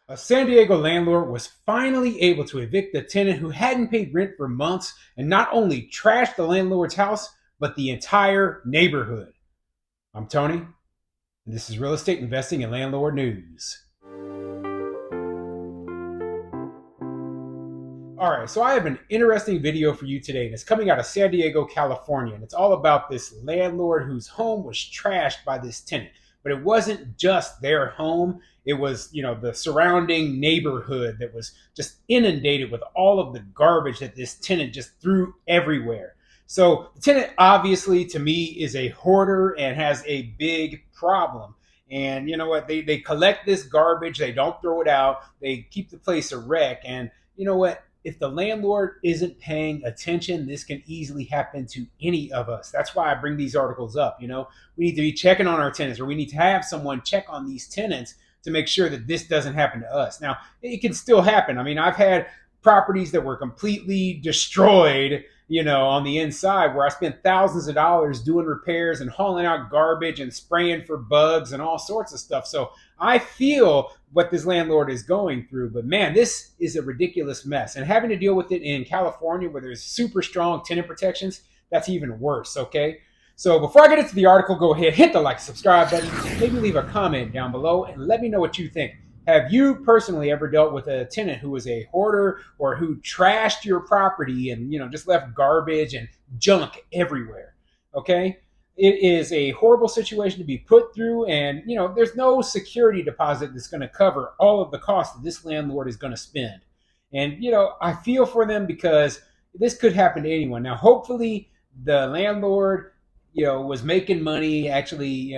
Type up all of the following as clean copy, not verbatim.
A San Diego landlord was finally able to evict the tenant who hadn't paid rent for months and not only trashed the landlord's house, but the entire neighborhood. I'm Tony, and this is Real Estate Investing and Landlord News. All right, so I have an interesting video for you today, and it's coming out of San Diego, California, and it's all about this landlord whose home was trashed by this tenant. But it wasn't just their home; it was, the surrounding neighborhood that was just inundated with all of the garbage that this tenant just threw everywhere. So the tenant, obviously, to me, is a hoarder and has a big problem. And you know what? They collect this garbage, they don't throw it out, they keep the place a wreck, and you know what? If the landlord isn't paying attention, this can easily happen to any of us. That's why I bring these articles up. We need to be checking on our tenants, or we need to have someone check on these tenants to make sure that this doesn't happen to us. Now, it can still happen. I mean, I've had properties that were completely destroyed, on the inside, where I spent thousands of dollars doing repairs and hauling out garbage and spraying for bugs and all sorts of stuff. So I feel what this landlord is going through, but man, this is a ridiculous mess. And having to deal with it in California where there's super strong tenant protections, that's even worse, okay? So before I get into the article, go ahead, hit the like, subscribe button, maybe leave a comment down below and let me know what you think. Have you personally ever dealt with a tenant who was a hoarder or who trashed your property and, just left garbage and junk everywhere? Okay? It is a horrible situation to be put through, and, there's no security deposit that's going to cover all of the costs that this landlord is going to spend. And, I feel for them because this could happen to anyone. Now, hopefully the landlord, was making money. Actually,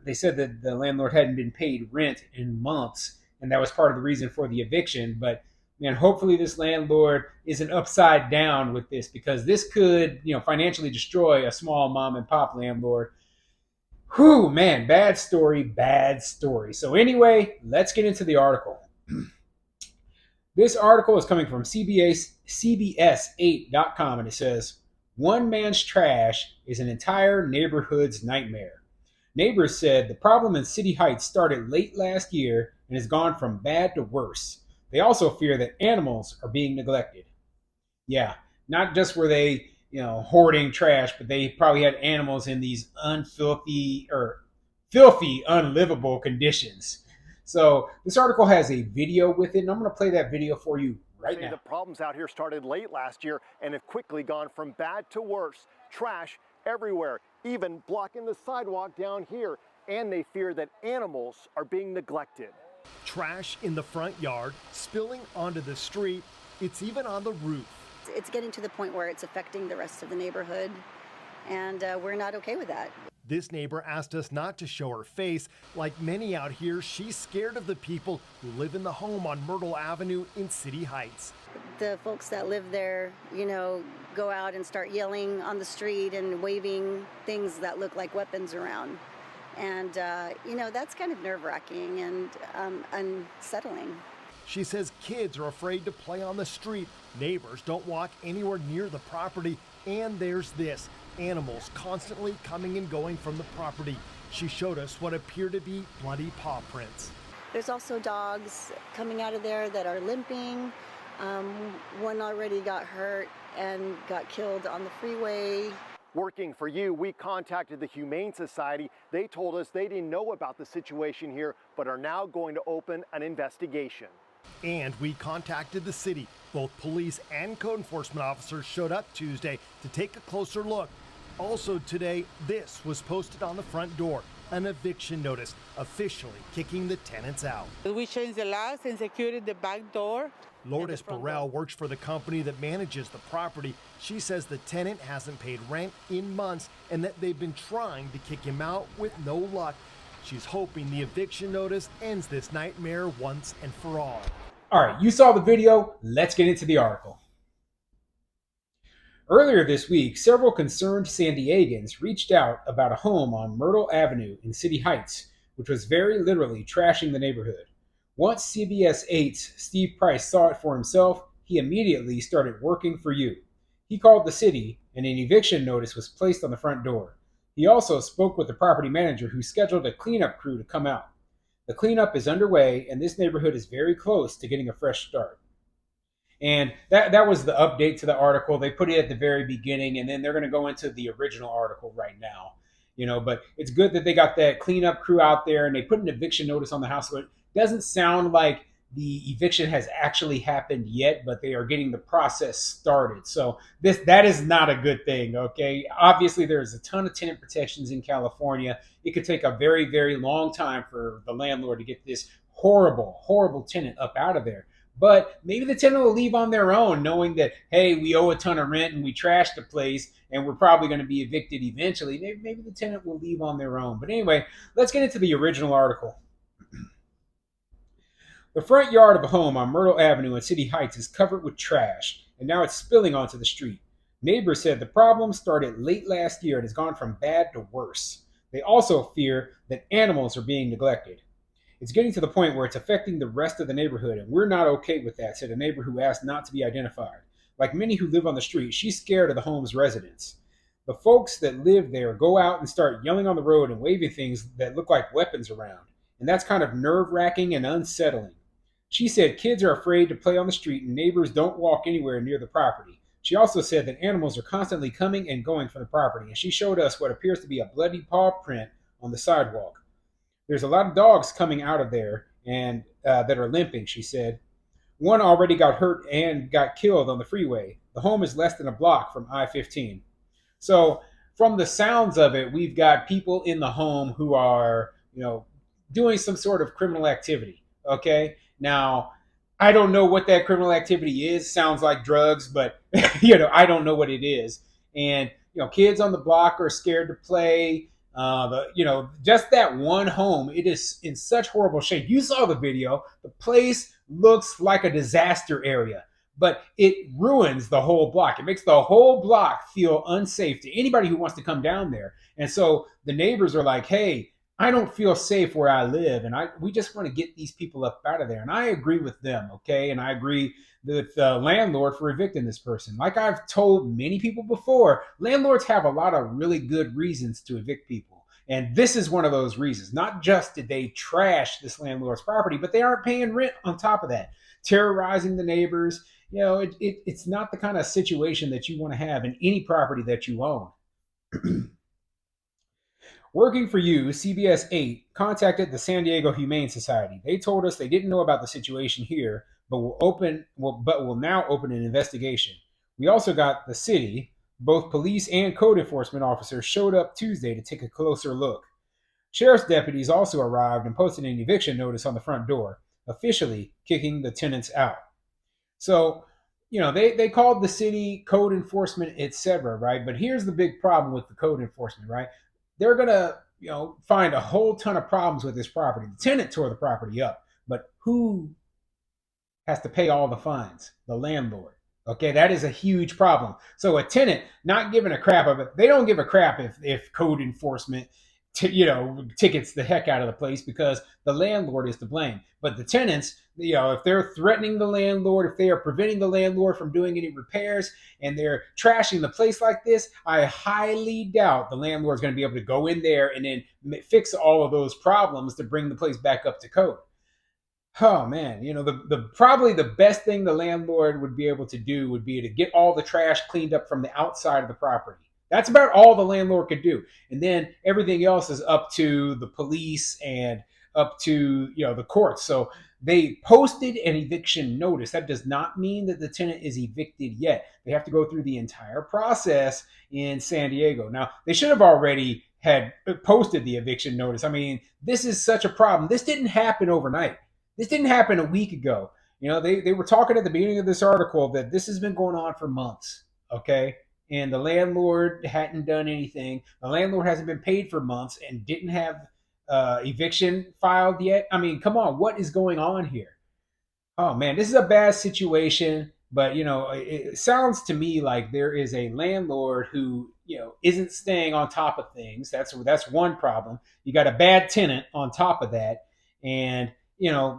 they said that the landlord hadn't been paid rent in months, and that was part of the reason for the eviction. But man, hopefully this landlord isn't upside down with this, because this could, financially destroy a small mom and pop landlord. Whew, man, bad story, bad story. So anyway, let's get into the article. This article is coming from CBS8.com, and it says, "One man's trash is an entire neighborhood's nightmare." Neighbors said the problem in City Heights started late last year and has gone from bad to worse. They also fear that animals are being neglected. Yeah, not just were they, hoarding trash, but they probably had animals in these unfilthy or filthy, unlivable conditions. So this article has a video with it, and I'm going to play that video for you right now. The problems out here started late last year and have quickly gone from bad to worse. Trash everywhere, even blocking the sidewalk down here. And they fear that animals are being neglected. Trash in the front yard, spilling onto the street. It's even on the roof. It's getting to the point where it's affecting the rest of the neighborhood, and we're not okay with that. This neighbor asked us not to show her face. Like many out here, she's scared of the people who live in the home on Myrtle Avenue in City Heights. The folks that live there, go out and start yelling on the street and waving things that look like weapons around. And, that's kind of nerve-wracking and unsettling. She says kids are afraid to play on the street. Neighbors don't walk anywhere near the property. And there's this, animals constantly coming and going from the property. She showed us what appear to be bloody paw prints. There's also dogs coming out of there that are limping. One already got hurt and got killed on the freeway. Working for you, we contacted the Humane Society. They told us they didn't know about the situation here, but are now going to open an investigation. And we contacted the city. Both police and code enforcement officers showed up Tuesday to take a closer look. Also today, this was posted on the front door, an eviction notice officially kicking the tenants out. We changed the locks and secured the back door. Lourdes Burrell works for the company that manages the property. She says the tenant hasn't paid rent in months and that they've been trying to kick him out with no luck. She's hoping the eviction notice ends this nightmare once and for all. All right, you saw the video. Let's get into the article. Earlier this week, several concerned San Diegans reached out about a home on Myrtle Avenue in City Heights, which was very literally trashing the neighborhood. Once CBS 8's Steve Price saw it for himself, he immediately started working for you. He called the city, and an eviction notice was placed on the front door. He also spoke with the property manager, who scheduled a cleanup crew to come out. The cleanup is underway, and this neighborhood is very close to getting a fresh start. And that was the update to the article. They put it at the very beginning, and then they're going to go into the original article right now. But it's good that they got that cleanup crew out there, and they put an eviction notice on the house. So it doesn't sound like the eviction has actually happened yet, but they are getting the process started. So that is not a good thing. Okay, obviously there's a ton of tenant protections in California. It could take a very, very long time for the landlord to get this horrible, horrible tenant up out of there. But maybe the tenant will leave on their own, knowing that, hey, we owe a ton of rent and we trashed the place and we're probably going to be evicted eventually. Maybe the tenant will leave on their own. But anyway, let's get into the original article. The front yard of a home on Myrtle Avenue in City Heights is covered with trash, and now it's spilling onto the street. Neighbors said the problem started late last year and has gone from bad to worse. They also fear that animals are being neglected. It's getting to the point where it's affecting the rest of the neighborhood, and we're not okay with that, said a neighbor who asked not to be identified. Like many who live on the street, she's scared of the home's residents. The folks that live there go out and start yelling on the road and waving things that look like weapons around, and that's kind of nerve-wracking and unsettling. She said kids are afraid to play on the street and neighbors don't walk anywhere near the property. She also said that animals are constantly coming and going from the property, and she showed us what appears to be a bloody paw print on the sidewalk. There's a lot of dogs coming out of there and that are limping, she said. One already got hurt and got killed on the freeway. The home is less than a block from I-15. So from the sounds of it, we've got people in the home who are, doing some sort of criminal activity. Okay. Now, I don't know what that criminal activity is. Sounds like drugs, but I don't know what it is. And kids on the block are scared to play. Just that one home, it is in such horrible shape. You saw the video. The place looks like a disaster area, but it ruins the whole block. It makes the whole block feel unsafe to anybody who wants to come down there. And so the neighbors are like, hey, I don't feel safe where I live, and we just want to get these people up out of there. And I agree with them, okay? And I agree with the landlord for evicting this person. Like I've told many people before, landlords have a lot of really good reasons to evict people. And this is one of those reasons. Not just did they trash this landlord's property, but they aren't paying rent on top of that, terrorizing the neighbors. It's not the kind of situation that you want to have in any property that you own. Working for You, CBS 8 contacted the San Diego Humane Society. They told us they didn't know about the situation here, but will now open an investigation. We also got the city. Both police and code enforcement officers showed up Tuesday to take a closer look. Sheriff's deputies also arrived and posted an eviction notice on the front door, officially kicking the tenants out. So, they called the city, code enforcement, etc., right? But here's the big problem with the code enforcement, right? They're going to, find a whole ton of problems with this property. The tenant tore the property up, but who has to pay all the fines? The landlord. Okay, that is a huge problem. So a tenant not giving a crap of it, they don't give a crap if code enforcement tickets the heck out of the place because the landlord is to blame. But the tenants, if they're threatening the landlord, if they are preventing the landlord from doing any repairs and they're trashing the place like this, I highly doubt the landlord's going to be able to go in there and then fix all of those problems to bring the place back up to code. Oh man, the probably the best thing the landlord would be able to do would be to get all the trash cleaned up from the outside of the property. That's about all the landlord could do. And then everything else is up to the police and up to, the courts. So they posted an eviction notice. That does not mean that the tenant is evicted yet. They have to go through the entire process in San Diego. Now, they should have already had posted the eviction notice. I mean, this is such a problem. This didn't happen overnight. This didn't happen a week ago. They were talking at the beginning of this article that this has been going on for months, okay? And the landlord hadn't done anything. The landlord hasn't been paid for months and didn't have eviction filed yet. I mean, come on, what is going on here? Oh man, this is a bad situation. But it sounds to me like there is a landlord who isn't staying on top of things. That's one problem. You got a bad tenant on top of that, and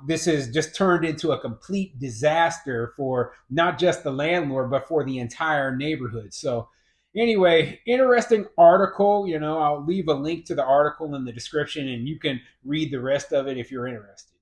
this has just turned into a complete disaster for not just the landlord, but for the entire neighborhood. So, Anyway, interesting article. I'll leave a link to the article in the description and you can read the rest of it if you're interested.